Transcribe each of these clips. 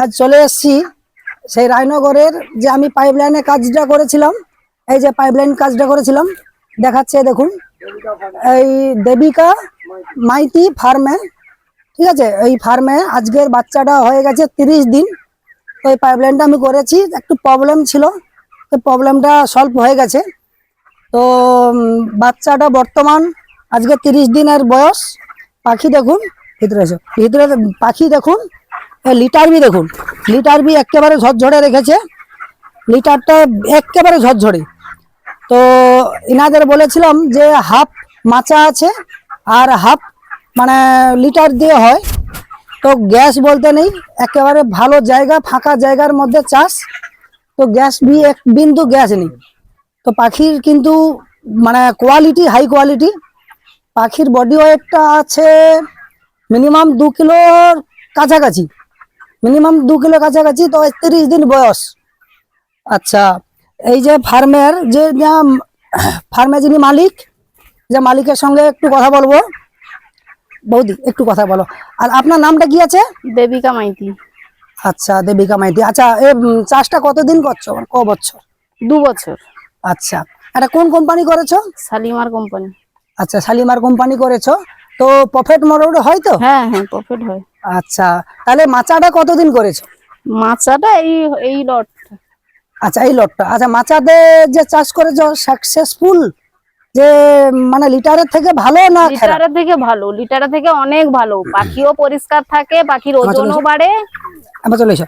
আজ চলে এসেছি সেই রায়নগরের যে আমি পাইপলাইনের কাজটা করেছিলাম। এই যে পাইপলাইন কাজটা করেছিলাম দেখাচ্ছে দেখুন, এই দেবিকা মাইতি ফার্মে। ঠিক আছে, এই ফার্মে আজকের বাচ্চাটা হয়ে গেছে 30 দিন। তো এই পাইপলাইনটা আমি করেছি, একটু প্রবলেম ছিল, তো প্রবলেমটা সলভ হয়ে গেছে। তো বাচ্চাটা বর্তমান আজকে 30 দিনের বয়স। পাখি দেখুন, ভিতরে এসো, ভিতরে পাখি দেখুন, লিটার বি দেখুন, লিটার বি একেবারে ঝরঝরে রেখেছে, লিটারটা একেবারে ঝরঝরে। তো ইনাদের বলেছিলাম যে হাফ মাচা আছে আর হাফ মানে লিটার দিয়ে হয়। তো গ্যাস বলতে নেই, একেবারে ভালো জায়গা, ফাঁকা জায়গার মধ্যে চাষ। তো গ্যাস বি এক বিন্দু গ্যাস নেই। তো পাখির কিন্তু মানে কোয়ালিটি হাই কোয়ালিটি। পাখির বডি ওয়েটটা আছে মিনিমাম 2 কিলোর কাছাকাছি, মিনিমাম 2 কিলো কাছাকাছি। তো 30 দিন বয়স। আচ্ছা, এই যে ফার্মের যে ফার্মে যিনি মালিক, যে মালিকের সঙ্গে একটু কথা বলবো। বৌদি একটু কথা বলো। আর আপনার নামটা কি আছে? দেবিকা মাইতি। আচ্ছা, দেবিকা মাইতি। আচ্ছা, এই চাষটা কতদিন করছো, ক বছর? 2 বছর। আচ্ছা, এটা কোন কোম্পানি করেছো? শালিমার কোম্পানি। আচ্ছা, শালিমার কোম্পানি করেছো। তো প্রফিট মোটামুটি হয় তো? হ্যাঁ হ্যাঁ, প্রফিট হয়। আচ্ছা, তাহলে মাচাটা কতদিন করেছো? মাছাটা এই এই লট। আচ্ছা, এই লটটা। আচ্ছা, মাচাতে যে চাষ করেছো সাকসেসফুল, যে মানে লিটারের থেকে ভালো না খারাপ? লিটারের থেকে ভালো, লিটারের থেকে অনেক ভালো। পাখিও পরিষ্কার থাকে, পাখির ওজনও বাড়ে। আমার চলে এসো।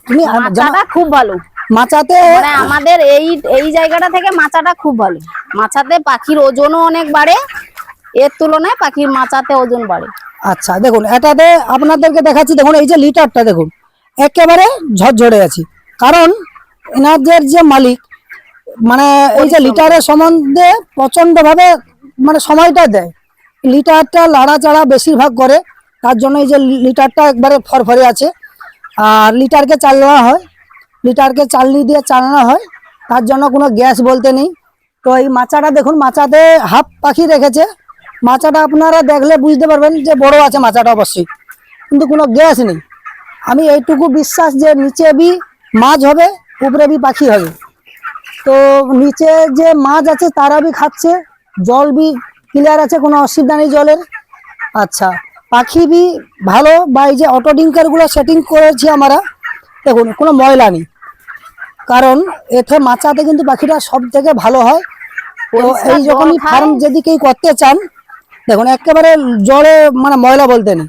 তুমি মাছাটা খুব ভালো। মাচাতে মানে আমাদের এই এই জায়গাটা থেকে মাছাটা খুব ভালো। মাছাতে পাখির ওজনও অনেক বাড়ে, এর তুলনায় পাখির মাচাতে ওজন বাড়ে। আচ্ছা দেখুন, এটাতে আপনাদেরকে দেখাচ্ছি। দেখুন এই যে লিটারটা দেখুন, একেবারে ঝরঝরে আছে। কারণ এনাদের যে মালিক মানে এই যে লিটারের সম্বন্ধে প্রচন্ড ভাবে মানে সময়টা দেয়। লিটারটা লাড়াচাড়া বেশিরভাগ করে, তার জন্য এই যে লিটারটা একবারে ফরফরে আছে। আর লিটারকে চালানো হয়, লিটারকে চালনি দিয়ে চালানো হয়, তার জন্য কোনো গ্যাস বলতে নেই। তো এই মাচাটা দেখুন, মাচাতে হাফ পাখি রেখেছে। মাচাটা আপনারা দেখলে বুঝতে পারবেন যে বড় আছে মাচাটা অবশ্যই, কিন্তু কোনো গ্যাস নেই। আমি এইটুকু বিশ্বাস যে নিচে বি মাছ হবে, উপরে বি পাখি হবে। তো নিচে যে মাছ আছে তারা বি খাচ্ছে, জল বি ক্লিয়ার আছে, কোনো অসুবিধা নেই জলের। আচ্ছা, পাখি বি ভালো। বা এই যে অটো ডিঙ্কার গুলো সেটিং করেছি আমরা, দেখুন কোনো ময়লা নেই। কারণ এতে মাচাতে কিন্তু পাখিটা সব থেকে ভালো হয়। তো এই রকমই ফার্ম যদি কেউ করতে চান, দেখুন একেবারে জলে মানে ময়লা বলতে নেই।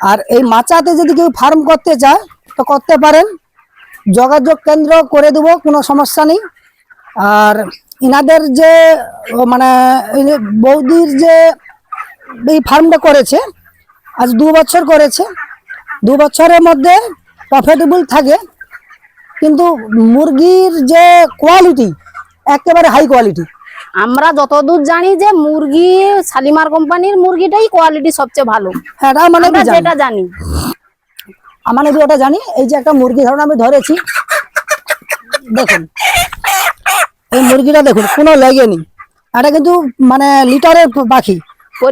আর এই মাচাতে যদি কেউ ফার্ম করতে চায় তো করতে পারেন, যোগাযোগ কেন্দ্র করে দেবো, কোনো সমস্যা নেই। আর ইনাদের যে মানে এই যে বৌদির যে এই ফার্মটা করেছে, আজ 2 বছর করেছে। 2 বছরের মধ্যে প্রফিটেবল থাকে, কিন্তু মুরগির যে কোয়ালিটি একেবারে হাই কোয়ালিটি। আমরা যতদূর জানি যে মুরগি শালিমার কোম্পানির মুরগিটাই কোয়ালিটি সবচেয়ে ভালো। হ্যাঁ, মানে আমরা যেটা জানি, আমার ওটা জানি। এই যে একটা মুরগি ধরুন আমি ধরেছি, দেখুন এই মুরগিটা দেখুন কোনো লাগেনি। এটা কিন্তু মানে লিটারের পাখি,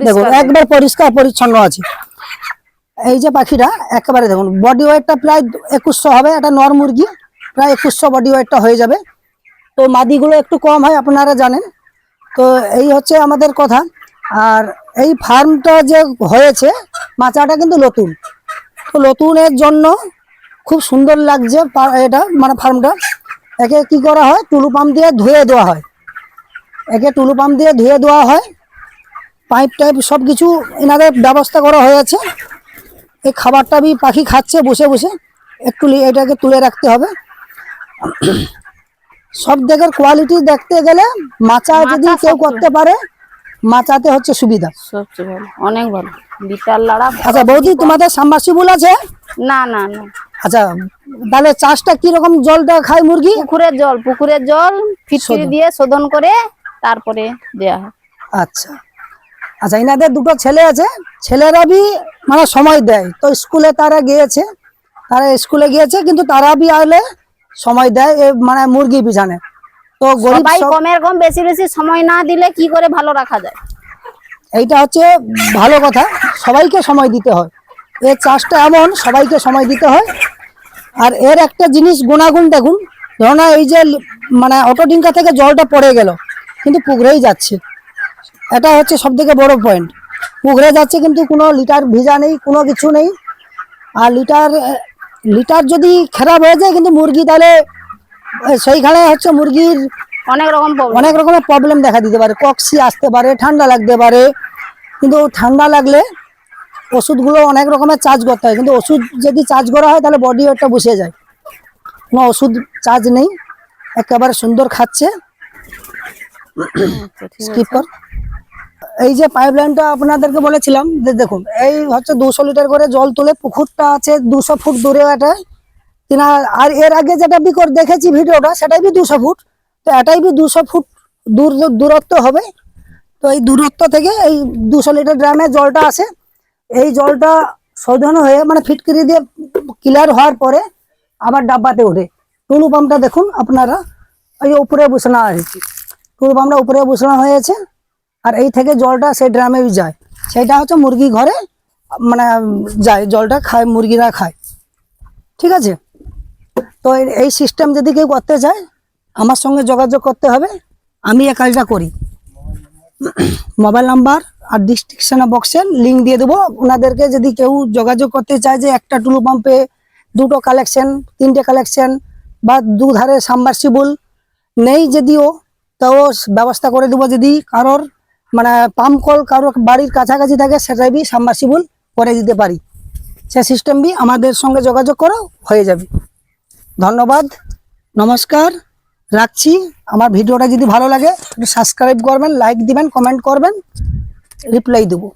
দেখুন একবার পরিষ্কার পরিচ্ছন্ন আছে। এই যে পাখিটা একেবারে দেখুন বডি ওয়েটটা প্রায় 2100 হবে। এটা নর মুরগি, প্রায় 2100 বডি ওয়েটটা হয়ে যাবে। তো মাদিগুলো একটু কম হয়, আপনারা জানেন। তো এই হচ্ছে আমাদের কথা। আর এই ফার্মটা যে হয়েছে, মাচাটা কিন্তু নতুন। তো নতুনের জন্য খুব সুন্দর লাগছে এটা মানে ফার্মটা। একে কি করা হয়, টুলু পাম্প দিয়ে ধুয়ে দেওয়া হয়, একে টুলু পাম্প দিয়ে ধুয়ে দেওয়া হয়। পাইপ টাইপ সব কিছু এনাদের ব্যবস্থা করা হয়েছে। এই খাবারটা বি পাখি খাচ্ছে বসে বসে, একটু এটাকে তুলে রাখতে হবে। সব দিকের কোয়ালিটি দেখতে গেলে মাচা যদি কেউ করতে পারে, মাচাতে হচ্ছে সুবিধা সবচেয়ে ভালো, অনেক ভালো। লিটার লাড়া। আচ্ছা বৌদি, তোমাদের সাবমার্সিবল আছে? না না না। আচ্ছা, তাহলে চাষটা কি রকম জলটা খায় মুরগি? পুকুরের জল ফিটকিরি দিয়ে শোধন করে তারপরে দেয়া হয়। আচ্ছা আচ্ছা, এনাদের 2টো ছেলে আছে, ছেলেরা বি মানে সময় দেয়। তো স্কুলে তারা গিয়েছে, কিন্তু তারা বি আলে সময় দেয় মানে মুরগি পিছনে। তো সবাই কমের কম বেশি বেশি সময় না দিলে কি করে ভালো রাখা যায়? এইটা হচ্ছে ভালো কথা, সবাইকে সময় দিতে হয়। এই চাষটা এমন, সবাইকে সময় দিতে হয়। আর এর একটা জিনিস গুণাগুণ দেখুন, ধরুন এই যে মানে অটো ডিঙ্কা থেকে জলটা পড়ে গেল কিন্তু পুকুরেই যাচ্ছে, এটা হচ্ছে সব থেকে বড় পয়েন্ট। পুকুরে যাচ্ছে কিন্তু কোনো লিটার ভিজা নেই, কোনো কিছু নেই। আর লিটার যদি খারাপ হয়ে যায় কিন্তু মুরগি তাহলে সেইখানে হচ্ছে মুরগির অনেক রকম প্রবলেম। অনেক রকমের প্রবলেম দেখা দিতে পারে, কক্সি আসতে পারে, ঠান্ডা লাগতে পারে। কিন্তু ঠান্ডা লাগলে ওষুধগুলো অনেক রকমের চার্জ করতে হয়, কিন্তু ওষুধ যদি চার্জ করা হয় তাহলে বডি ওয়েটটা বসে যায়। কোনো ওষুধ চার্জ নেই, একেবারে সুন্দর খাচ্ছে। স্কিপ কর। এই যে পাইপ লাইনটা আপনাদেরকে বলেছিলাম যে দেখুন, এই হচ্ছে 200 লিটার করে জল তুলে, পুকুরটা আছে 200 ফুট দূরে এটা কিনা। আর এর আগে যেটা বিকর দেখেছি ভিডিওটা, সেটাই বি 200 ফুট, তো এটাই বি 200 ফুট দূরত্ব হবে। তো এই দূরত্ব থেকে এই 200 লিটার ড্রামে জলটা আসে। এই জলটা শোধন হয়ে মানে ফিটকিরি দিয়ে ক্লিয়ার হওয়ার পরে আবার ডাব্বাতে ওঠে। টুলু পাম্পটা দেখুন আপনারা, এই উপরে বসানো হয়েছে, টুলু পাম্পটা উপরে বসানো হয়েছে। আর এই থেকে জলটা সেই ড্রামে যায়, সেটা হচ্ছে মুরগি ঘরে মানে যায়, জলটা খায়, মুরগিরা খায়। ঠিক আছে, তো এই সিস্টেম যদি কেউ করতে চায় আমার সঙ্গে যোগাযোগ করতে হবে, আমি এই কাজটা করি। মোবাইল নাম্বার আর ডিসক্রিপশন বক্সে লিঙ্ক দিয়ে দেবো। ওনাদেরকে যদি কেউ যোগাযোগ করতে চায় যে একটা টুলু পাম্পে 2টো কালেকশন, 3টে কালেকশন বা দুধারে সাবমার্সিবল নেই যদিও, তাও ব্যবস্থা করে দেবো। যদি কারোর মানে পাম্প কল কারোর বাড়ির কাছাকাছি থাকে, সেটাই বি সাবমার্সিবল করে দিতে পারি। সে সিস্টেম বি আমাদের সঙ্গে যোগাযোগ করো, হয়ে যাবে। ধন্যবাদ, নমস্কার, রাখছি। আমার ভিডিওটা যদি ভালো লাগে একটু সাবস্ক্রাইব করবেন, লাইক দিবেন, কমেন্ট করবেন, রিপ্লাই দেবো।